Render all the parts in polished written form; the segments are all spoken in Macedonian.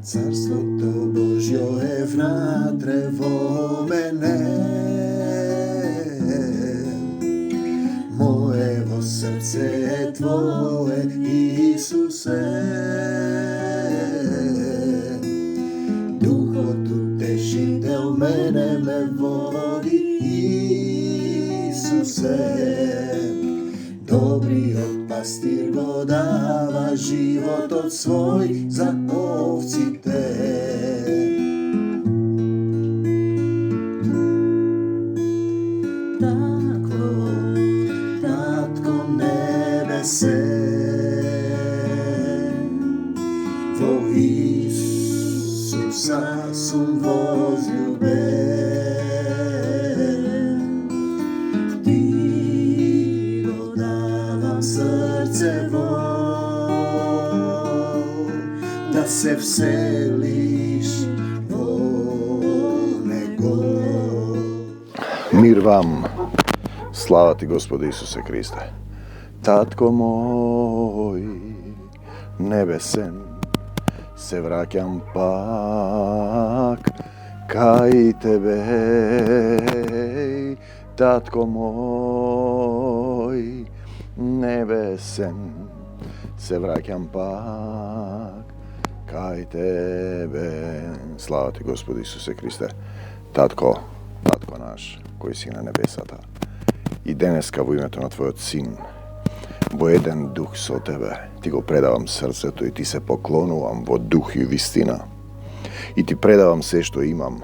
Царството Божјо е внатре во мене, моево срце е Твое, Исусе. Духот утешител мене ме води, Исусе. Добриот пастир го дава животот свој за овците. Такво, Татко небесен, во Исуса сум возљубен. Срцево, да се вселиш во него. Мир вам, слава ти Господи Исусе Христе. Татко мој небесен, се враќам пак кај тебе, Татко мој небесен, се враќам пак кај тебе. Слава ти Господи Исусе Христе. Татко наш, кој си на небесата, и денеска во името на Твојот Син, во еден дух со Тебе, ти го предавам срцето и ти се поклонувам во дух и вистина. И ти предавам се што имам,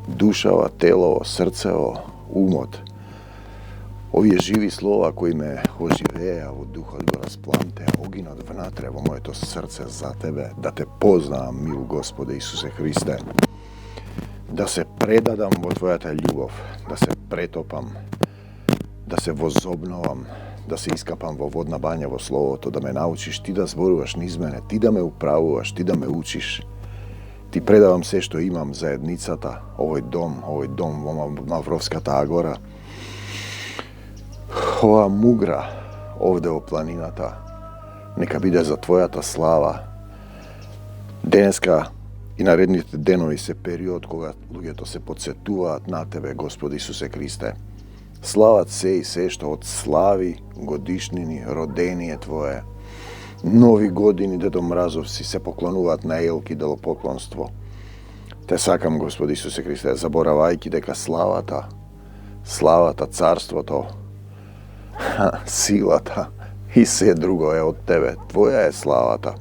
душава, тело, срцево, умот. Овие живи слова кои ме оживеа во духот, го расплантеа огинот внатре во моето срце за Тебе, да Те познавам, мил Господе Исусе Христе, да се предадам во Твојата љубов, да се претопам, да се возобновам, да се искапам во водна бања во Словото, да ме научиш Ти да зборуваш низ мене, Ти да ме управуваш, Ти да ме учиш. Ти предавам се што имам, заедницата, овој дом во Мавровската Агора, ова мугра овде во планината, нека биде за Твојата слава. Денеска и наредните денови се период кога луѓето се подсетуваат на Тебе, Господи Исусе Христе. Слават се и се што од слави, годишнини, родение Твое, нови години, Дедо Мразовци се поклонуваат на елки делопоклонство. Те сакам, Господи Исусе Христе, заборавајќи дека славата, царството, силата и се друго е од Тебе. Твоја е славата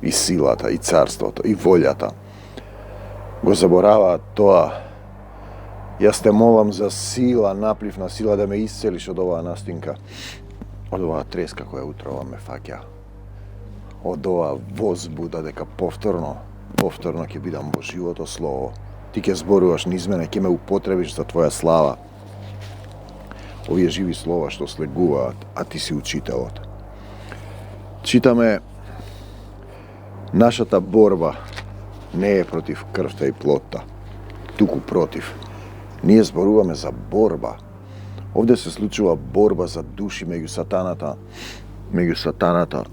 и силата и царството и волјата. Го забораваат тоа. Јас Те молам за сила, напливна сила да ме исцелиш од оваа настинка, од оваа треска која утрова ме фаќа, од оваа возбуда дека повторно ќе бидам во живото слово. Ти ќе зборуваш низ мене, ќе ме употребиш за Твоја слава. Овие живи слова што слегуваат, а Ти си учителот. Читаме, нашата борба не е против крвта и плотта, туку против. Ние зборуваме за борба. Овде се случува борба за души меѓу сатаната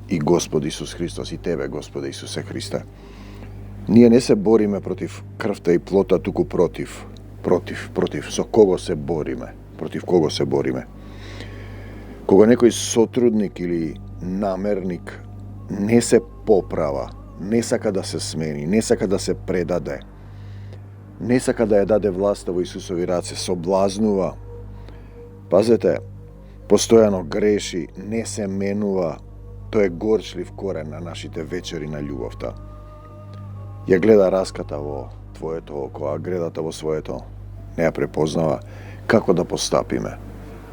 и Господ Исус Христос и Тебе, Господе Исусе Христе. Ние не се бориме против крвта и плота, туку против. Со кого се бориме? Против кого се бориме? Кога некој сотрудник или намерник не се поправа, не сака да се смени, не сака да се предаде, не сака да ја даде власта во Исусови раце, соблазнува, пазете, постојано греши, не се менува, тој е горчлив корен на нашите вечери на љубовта. Ја гледа раската во Твоето око, а гредата во своето не ја препознава. Како да постапиме?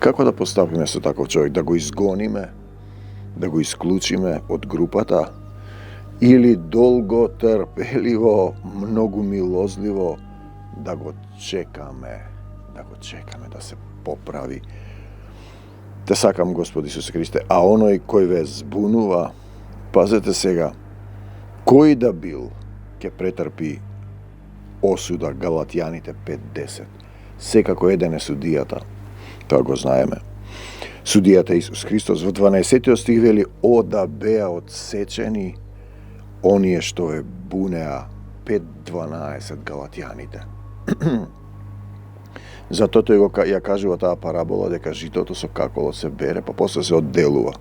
Како да постапиме со таков човек? Да го изгониме? Да го исклучиме од групата? Или долго, трпеливо, многу милозливо да го чекаме да се поправи? Те сакам, Господи Исусе Христе, а оној кој ве збунува, пазете сега, кој да бил, ќе претрпи осуда. Галатјаните 5:10. Секако еден е судијата, тоа го знаеме. судијата Исус Христос. Во 12 стих вели: "О да беа одсечени оние што ве бунеа", 5:12 Галатјаните. Затоа тој ја кажува таа парабола дека житото со каколот се бере, па после се одделува.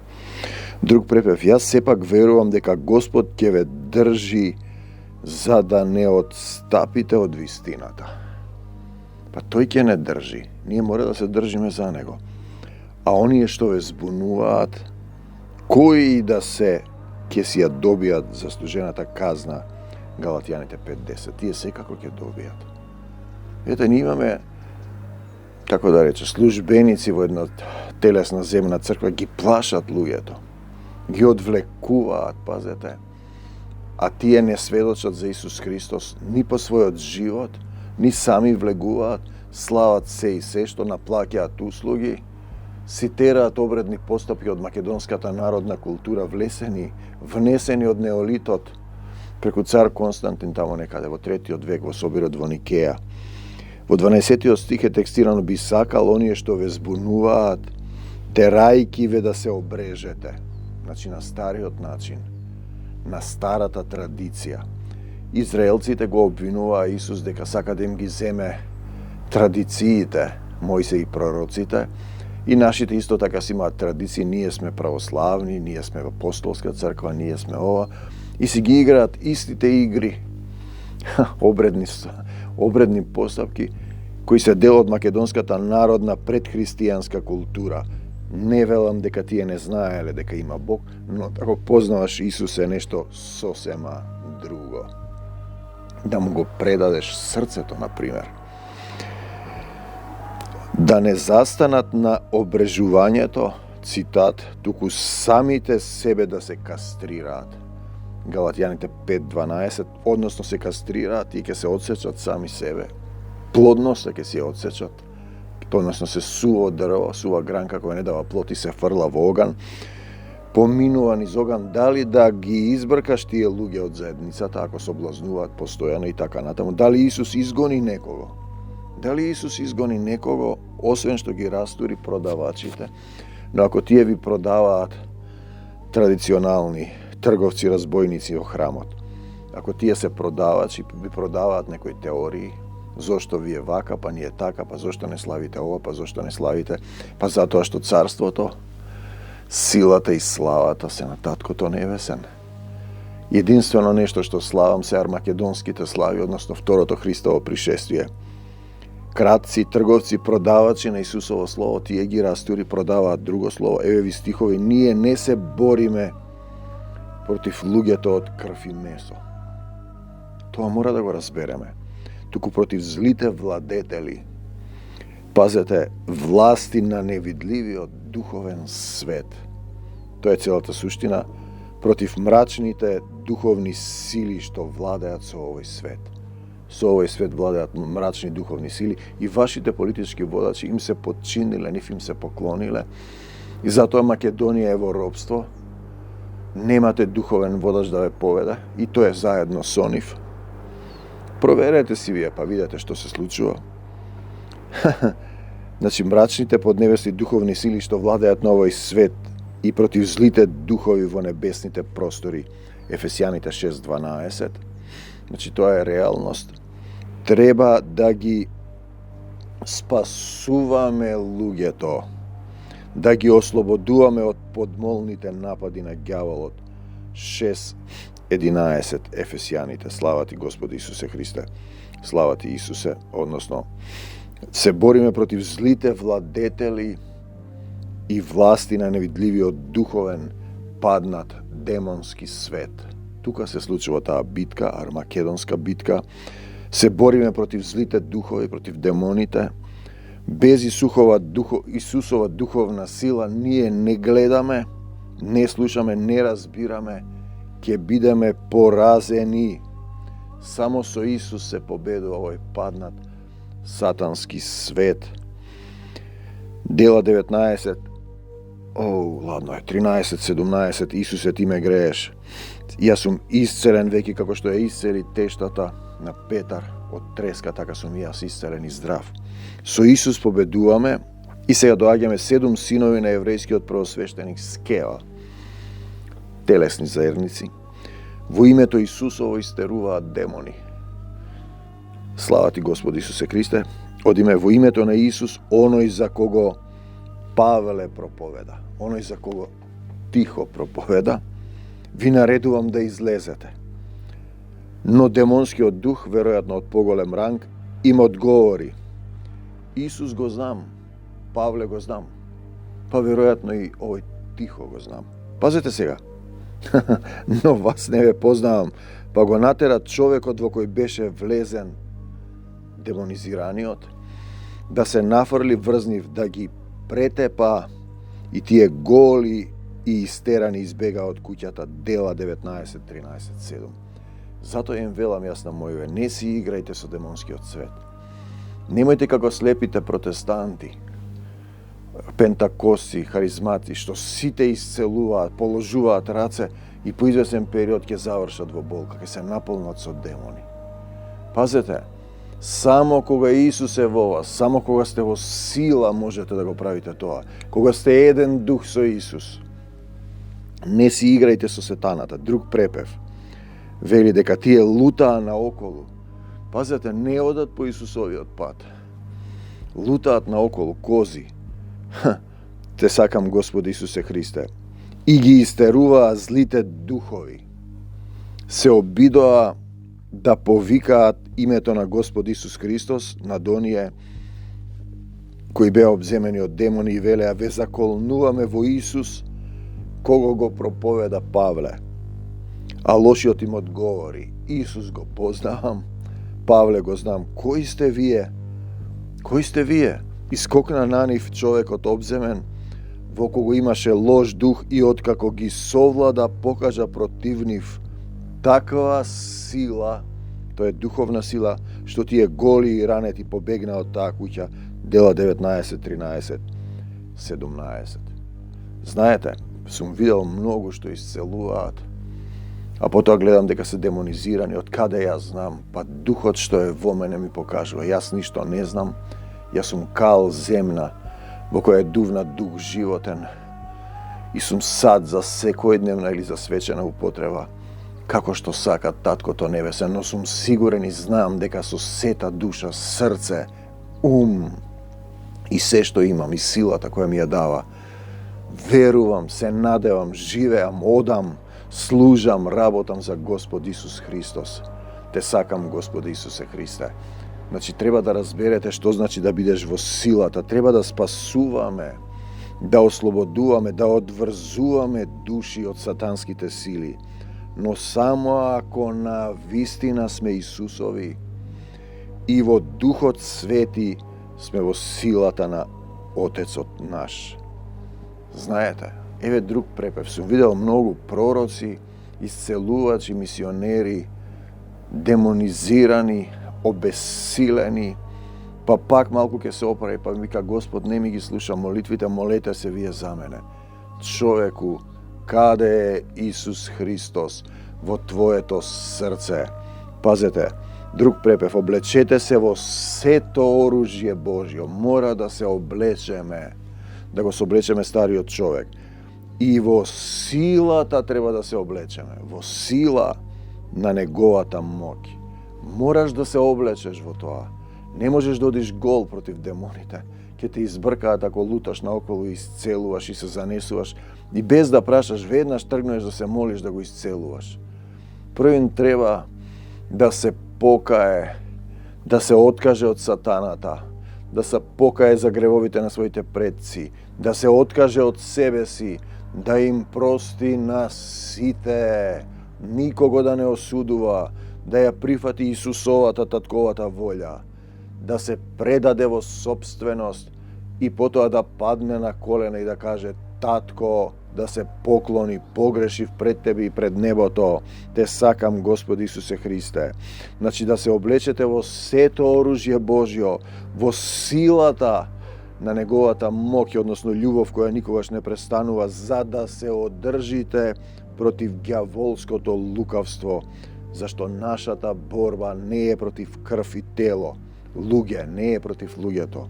Друг препев: "Јас сепак верувам дека Господ ќе ве држи за да не отстапите од вистината." Па тој ќе не држи. Ние мора да се држиме за него. А оние што ве збунуваат, кои да се, ќе си ја добијат заслужената казна, Галатјаните 5:10. Тие секако ќе добијат. Ете, ние имаме, како да рече, службеници во една телесна земна црква, ги плашат луѓето, ги одвлекуваат, пазете, а тие не сведочат за Исус Христос ни по својот живот, ни сами влегуваат, слават се и се што наплаќаат услуги, си тераат обредни постапки од македонската народна култура, внесени од неолитот, преку цар Константин тамо некаде во 3 век во соборот во Никеја. Во 12 стих е текстирано: "Би сакал оние што ве збунуваат, терајки ве да се обрежете." Значи на стариот начин, на старата традиција. Израелците го обвинуваа Исус дека сака да им ги земе традициите, Мојсе и пророците, и нашите исто така си имаат традиции. Ние сме православни, ние сме апостолска црква, ние сме ова, и си ги играат истите игри, обредни постапки, кои се дел од македонската народна предхристијанска култура. Не велам дека тие не знаеле дека има Бог, но ако познаваш Исус е нешто сосема друго. Да му го предадеш срцето, например. Да не застанат на обрежувањето, цитат, туку самите себе да се кастрираат. Галатјаните 5:12, односно се кастрираат и ќе се одсечат сами себе. Плодноста ќе се одсечат, односно се сува дрво, сува гранка која не дава плод и се фрла во оган. Поминува низ оган, дали да ги избркаш тие луѓе од заедницата ако соблазнуваат постојано и така натаму. Дали Исус изгони некого? Дали Исус изгони некого, освен што ги растури продавачите? Но ако тие ви продаваат традиционални трговци, разбойници во храмот, ако тие се продавачи, ви продаваат некои теории, зошто ви е вака, па ние така, па зошто не славите ова, па зошто не славите, па затоа што царството, силата и славата се на Таткото Небесен. Единствено нешто што славам се армакедонските слави, односно второто Христово пришествие. Кратци, трговци, продавачи на Исусово слово, тие ги растури, продаваат друго слово. Еве ви стихови: "Ние не се бориме против луѓето од крв и месо." Тоа мора да го разбереме. Туку против злите владетели. Пазете, власти на невидливиот духовен свет. Тоа е целата суштина. Против мрачните духовни сили што владеат со овој свет. Со овој свет владеат мрачни духовни сили и вашите политички водачи им се подчиниле, нив им се поклониле. И затоа Македонија е во робство. Немате духовен водач да ве поведе и тоа е заедно со нив. Проверете си вие, па видете што се случува. Значи, мрачните поднебесни духовни сили што владеат на овој свет и против злите духови во небесните простори, Ефесјаните 6:12, значи тоа е реалност. Треба да ги спасуваме луѓето, да ги ослободуваме од подмолните напади на ѓаволот. 6:11 Ефесјаните. Слава ти Господи Исусе Христе. Слава ти Исусе, односно се бориме против злите владетели и власти на невидливиот духовен паднат демонски свет. Тука се случува таа битка, армакедонска битка. Се бориме против злите духови, против демоните. Без Исусова духовна сила ние не гледаме, не слушаме, не разбираме, ќе бидеме поразени. Само со Исус се победува овој паднат сатански свет. Дела 19, ладно е, 13-17, Исусе ти ме грееш. Јас сум исцелен веќе како што ја исцели тештата на Петар од треска, така сум и јас исцелен и здрав. Со Исус победуваме И сега доаѓаме 7 синови на еврејскиот првосвештеник Скева, телесни заедници, во името Исусово истеруваат демони. Слава ти, Господи Исусе Христе, одиме во името на Исус, оној за кого Павле проповеда, оној за кого Тихо проповеда, ви наредувам да излезете. Но демонскиот дух, веројатно од поголем ранг, им одговори: Исус го знам, Павле го знам, па веројатно и овој Тихо го знам. Пазете сега, но вас не ве познавам, па го натера човекот во кој беше влезен, демонизираниот, да се нафрли врз нив, да ги претепа, и тие голи и истерани избега од куќата. Дела 19:13-7. Затоа им велам јас на мојове, не си играјте со демонскиот свет. Немојте како слепите протестанти, пентакости, харизмати, што сите исцелуваат, положуваат раце и по извесен период ќе завршат во болка, ќе се наполнат со демони. Пазете, само кога Исус е во вас, само кога сте во сила можете да го правите тоа. Кога сте еден дух со Исус. Не си играјте со сетаната. Друг препев вели дека тие лутаа наоколу. Пазете, не одат по Исусовиот пат. Лутаат наоколу кози. Те сакам, Господи Исусе Христе. И ги истеруваа злите духови. Се обидоа да повикаат името на Господ Исус Христос над оние кои беа обземени од демони и велеа: ве заколнуваме во Исус, кого го проповеда Павле. А лошиот им одговори: Исус го познавам, Павле го знам. Кои сте вие? Кои сте вие? Искокна на нив човекот обземен, во кого имаше лош дух, и откако ги совлада, покажа против нив таква сила, тоа е духовна сила, што тие голи и ранети побегна од таа куќа. Дела 19:13-17. Знаете, сум видел многу што исцелуваат, а потоа гледам дека се демонизирани. Од каде јас знам? Па духот што е во мене ми покажува. Јас ништо не знам. Јас сум кал земна во која е дувнат дух животен и сум сад за секојдневна или за свечена употреба, како што сака Таткото Небесен, но сум сигурен и знам дека со сета душа, срце, ум и се што имам и силата која ми ја дава, верувам, се надевам, живеам, одам, служам, работам за Господ Исус Христос. Те сакам, Господи Исусе Христе. Значи, треба да разберете што значи да бидеш во силата. Треба да спасуваме, да ослободуваме, да одврзуваме души од сатанските сили. Но само ако на вистина сме Исусови и во Духот Свети сме во силата на Отецот наш. Знаете, еве друг препев. Сум видел многу пророци, исцелувачи, мисионери, демонизирани, обесилени, па пак малку ќе се опари, па вика: Господ, не ми ги слуша молитвите, молете се вие за мене. Човеку, каде е Исус Христос во твоето срце? Пазете, друг препев: облечете се во сето оружје Божјо. Мора да се облечеме, да го соблечеме стариот човек. И во силата треба да се облечеме, во сила на неговата моќ. Мораш да се облечеш во тоа. Не можеш да одиш гол против демоните. Ќе те избркаат ако луташ наоколу и исцелуваш и се занесуваш и без да прашаш, веднаш тргнеш да се молиш да го исцелуваш. Првин треба да се покае, да се откаже од сатаната, да се покае за гревовите на своите предци, да се откаже од себе си, да им прости на сите, никого да не осудува, да ја прифати Исусовата татковата волја, да се предаде во собственост и потоа да падне на колена и да каже: Татко, да се поклони, погрешив пред Тебе и пред небото, те сакам, Господи Исусе Христе. Значи да се облечете во сето оружје Божјо, во силата на неговата моќ, односно љубов која никогаш не престанува, за да се одржите против ѓаволското лукавство, зашто нашата борба не е против крв и тело, луѓе, не е против луѓето,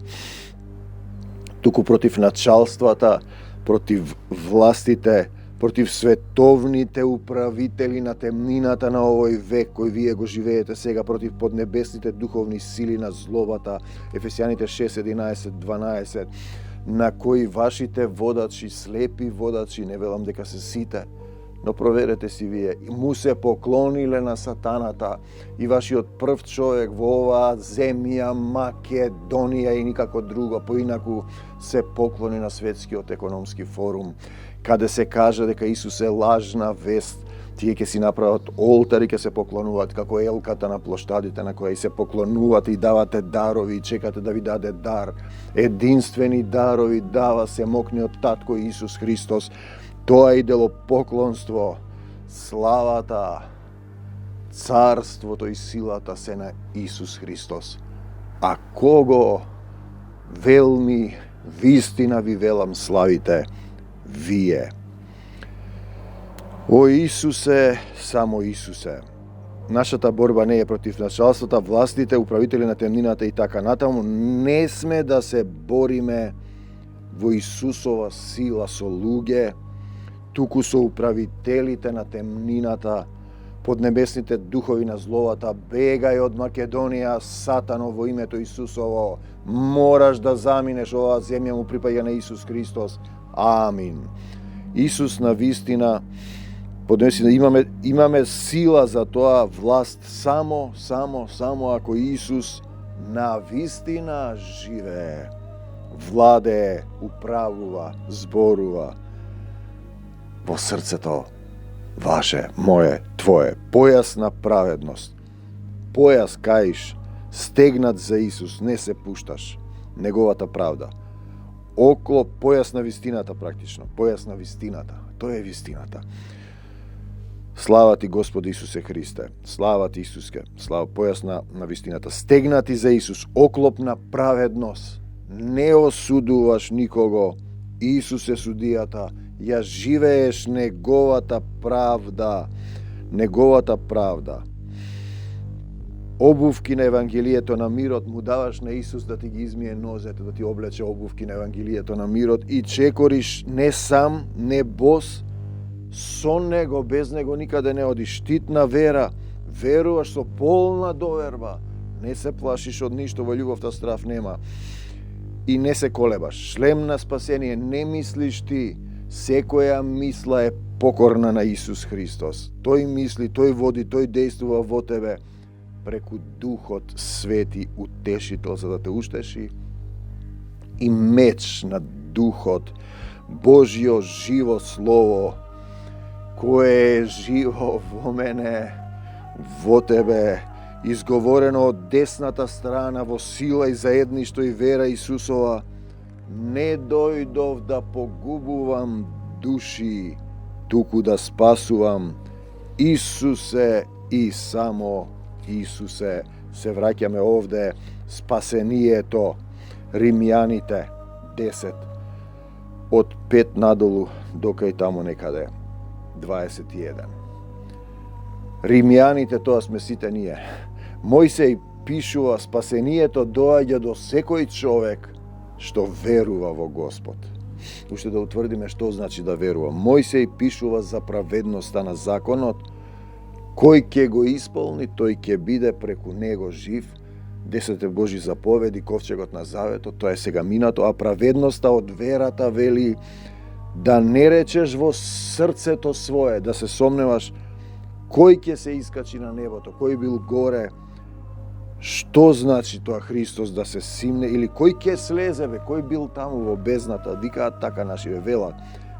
туку против началствата, против властите, против световните управители на темнината на овој век кој вие го живеете сега, против поднебесните духовни сили на злобата, Ефесјаните 6, 11, 12, на кои вашите водачи, слепи водачи, не велам дека се сите, но проверете си вие, му се поклониле на сатаната и вашиот прв човек во оваа земја Македонија и никако друго, поинаку се поклони на Светскиот економски форум, каде се кажа дека Исус е лажна вест. Тие ќе си направат олтари, ќе се поклонуваат како елката на плоштадите на кои се поклонувате и давате дарови и чекате да ви даде дар. Единствени дарови дава семокниот татко Исус Христос. Тоа идолопоклонство, славата, царството и силата се на Исус Христос. А кого велми вистина ви велам славите вие. О Исусе, само Исусе. Нашата борба не е против началствата, властите, управители на темнината и така натаму. Не сме да се бориме во Исусова сила со луѓе, туку со управителите на темнината, поднебесните духови на зловата. Бегај од Македонија, Сатано, во името Исусово. Мораш да заминеш, оваа земја му припаѓа на Исус Христос. Амин. Исус на вистина, имаме сила за тоа, власт само ако Исус на вистина живее, владее, управува, зборува во срцето ваше, мое, твое. Појас на праведност, појас каиш, стегнат за Исус, не се пушташ, неговата правда. Оклоп, појас на вистината практично, појас на вистината, тоа е вистината. Слава ти Господи Исусе Христе, слава ти Исуске, слава, појас на вистината. Стегнати за Исус, оклоп на праведност, не осудуваш никого, Исус е судијата, ја живееш неговата правда, Обувки на Евангелието на мирот му даваш на Исус да ти ги измие нозете, да ти облече обувки на Евангелието на мирот и чекориш не сам, не бос, со него, без него никаде не одиш. Штит на вера, веруваш со полна доверба, не се плашиш од ништо, во љубовта страв нема. И не се колебаш. Шлем на спасение, не мислиш ти, секоја мисла е покорна на Исус Христос. Тој мисли, тој води, тој действува во тебе преку Духот Свети утешител, за да те уштеши, и меч на Духот, Божјо живо Слово, кое е живо во мене, во тебе, изговорено од десната страна во сила и заедништво и вера Исусова. Не дојдов да погубувам души, туку да спасувам. Исусе и само Исусе. Се враќаме овде, спасението. Римјаните 10 од 5 надолу дока и таму некаде 21. Римјаните, тоа сме сите ние. Мојсей пишува, спасението доаѓа до секој човек што верува во Господ. Уште да утврдиме што значи да верува. Мојсей пишува за праведноста на законот, кој ќе го исполни, тој ќе биде преку него жив. 10 Божи заповеди, ковчегот на заветот, тоа е сега минато, а праведноста од верата вели да не речеш во срцето свое, да се сомневаш кој ќе се искачи на небото, кој бил горе, што значи тоа Христос да се симне, или кој ќе слезе, кој бил таму во бездната, викаат така нашиве, велат,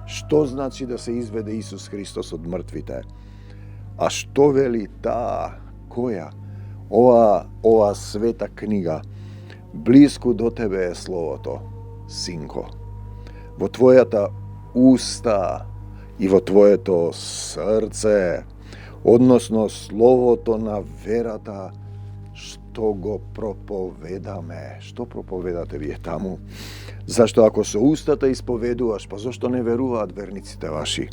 што значи да се изведе Исус Христос од мртвите. А што вели таа, која? Ова света книга, близко до тебе е Словото, синко. Во твојата уста и во твоето срце, односно Словото на верата, што го проповедаме. Што проповедате вие таму? Зашто ако со устата исповедуваш, па зашто не веруваат верниците ваши?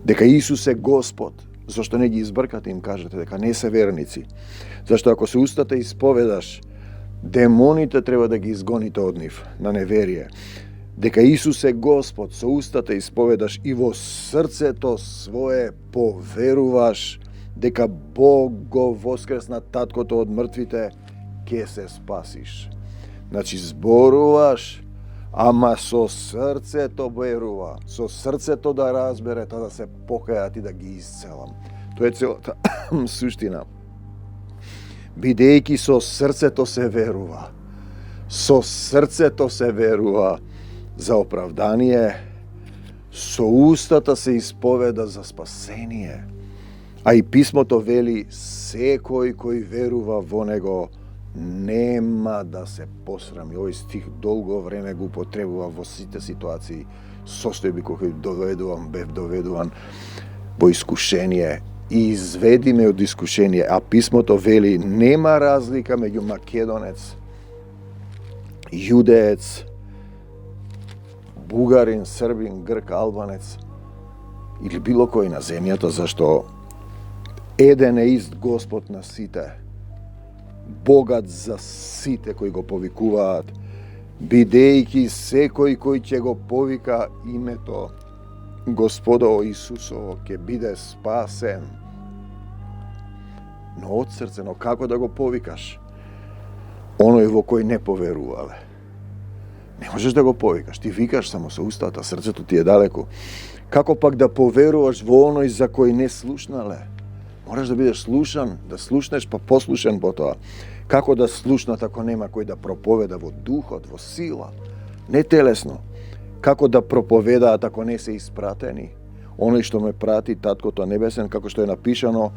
Дека Исус е Господ, зашто не ги избркате им кажете дека не се верници? Зашто ако со устата исповедаш, демоните треба да ги изгоните од нив, на неверие. дека Исус е Господ, со устата исповедаш и во срцето свое поверуваш дека Бог го воскресна таткото од мртвите, ке се спасиш. Значи зборуваш, ама со срцето верува, со срцето да разбере, да се покајат и да ги исцелам. Тоа е целата суштина. Бидејќи со срцето се верува, со срцето се верува за оправдание, со устата се исповеда за спасение. А и писмото вели, секој кој верува во него нема да се посрами. Овој стих долго време го употребува во сите ситуации, состојби кои бев доведуван во искушение и изведи ме од искушение. А писмото вели, нема разлика меѓу македонец, јудеец, бугарин, србин, грк, албанец или било кој на земјата, зашто еден е ист Господ на сите, богат за сите кои го повикуваат, бидејќи секој кој ќе го повика името Господово Исусово ќе биде спасен. Но од срце, но како да го повикаш? Оној во кој не поверувале. Не можеш да го повикаш, ти викаш само со устата, срцето ти е далеку. Како пак да поверуваш во оној за кој не слушнале? Мораш да бидеш слушан, да слушнеш па послушен по тоа. Како да слушнат ако нема кој да проповеда во духот, во сила, не телесно? Како да проповедаат ако не се испратени? Оној што ме прати, Таткото Небесен, како што е напишано,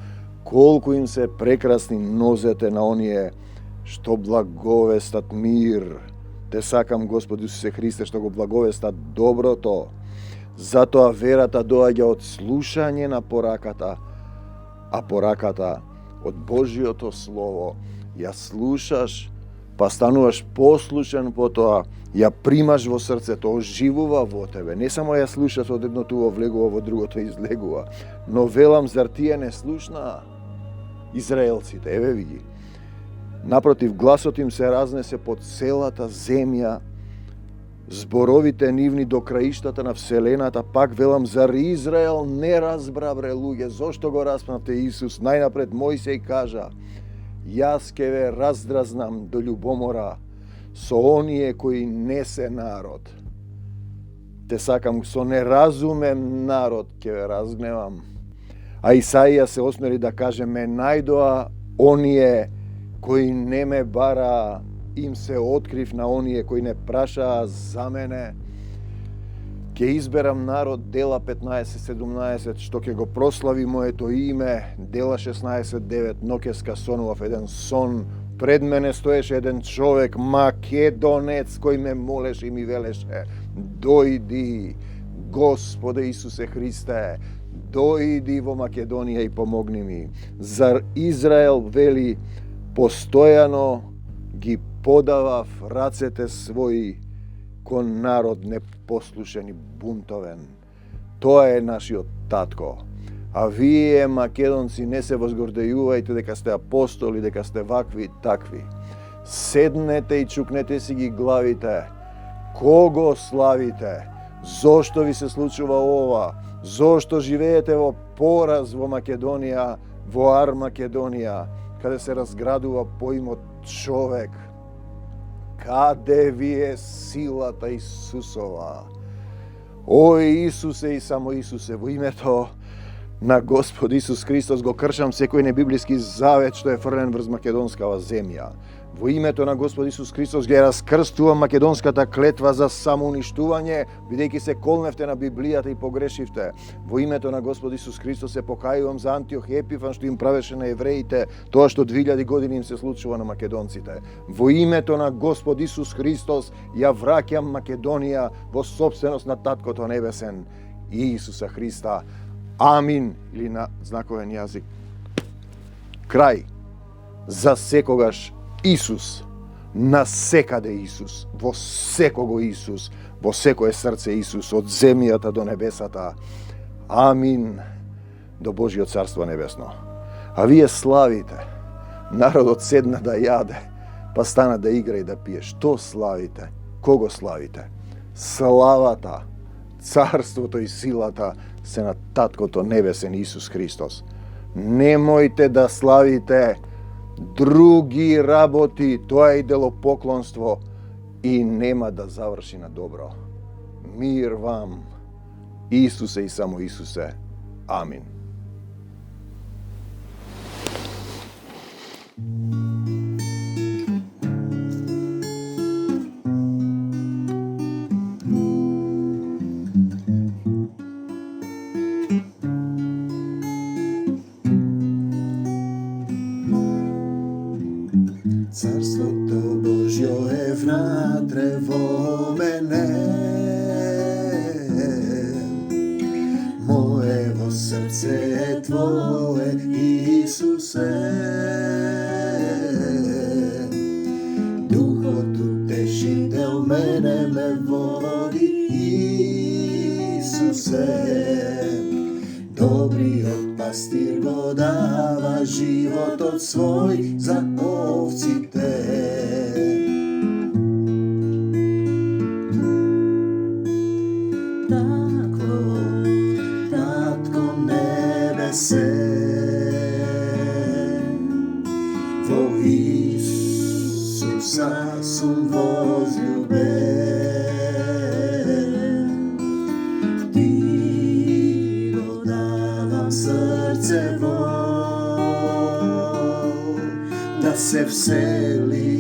колку им се прекрасни нозете на оние што благовестат мир. Те сакам, Господи Исусе Христе, што го благовестат доброто. Затоа верата доаѓа од слушање на пораката, а пораката од Божиото Слово. Ја слушаш, па стануваш послушен по тоа, ја примаш во срцето, оживува во тебе. Не само ја слушаш, од едното влегува, во другото излегува. Но велам, зар тие не слушнаа? Израелците, еве ви ги. Напротив, гласот им се разнесе по целата земја, зборовите нивни до краиштата на вселената. Пак велам, зар Израел не разбра, бре луѓе, зошто го распнавте Исус? Најнапред Мојсей кажа, јас ке ве раздразнам до љубомора со оние кои не се народ. Те сакам, со неразумен народ ке ве разгневам. А Исаија се осмели да каже, ме најдоа оние кои не ме бара, им се открив на оние кои не прашаа за мене. Ке изберам народ, Дела 15:17, што ќе го прослави моето име, Дела 16:9, ноќеска сонував еден сон, пред мене стоеше еден човек, македонец, кој ме молеше и ми велеше, дојди, Господе Исусе Христе, дојди во Македонија и помогни ми. Зар Израел, вели, постојано ги подавав рацете своји кон народ непослушен и бунтовен. Тоа е нашиот татко. А вие, македонци, не се возгордејувајте дека сте апостоли, дека сте вакви и такви. Седнете и чукнете си ги главите. Кого славите? Зошто ви се случува ова? Зошто живеете во пораз во Македонија, во Армакедонија, каде се разградува поимот човек? Каде ви е силата Исусова? Ој Исусе и само Исусе, во името на Господ Исус Христос го кршам секој небиблиски завет што е фрлен врз македонскава земја. Во името на Господ Исус Христос ги раскрстувам македонската клетва за самоуништување, бидејќи се колневте на Библијата и погрешивте. Во името на Господ Исус Христос се покајувам за Антиох Епифан што им правеше на евреите тоа што 2000 години им се случува на македонците. Во името на Господ Исус Христос ја враќам Македонија во собственост на Таткото Небесен и Исуса Христа. Амин, или на знаковен јазик. Крај. За секогаш Исус, на секаде Исус, во секого Исус, во секое срце Исус, од земјата до небесата. Амин, до Божиот царство небесно. А вие славите, народот седна да јаде, па стана да игра и да пие. Што славите? Кого славите? славата, царството и силата се на Таткото Небесен Исус Христос. Немојте да славите други работи, тоа е идолопоклонство и нема да заврши на добро. Мир вам, Исусе и само Исусе. Амин. Царството Божјо е внатре во мене, моево срце е Твое, Исусе. Духот утешител мене ме води, Исусе. Добриот пастир го дава животот свој за овците. Татко Небесен, во Исуса сум возлюбен. Ти го давам срцево, да се всели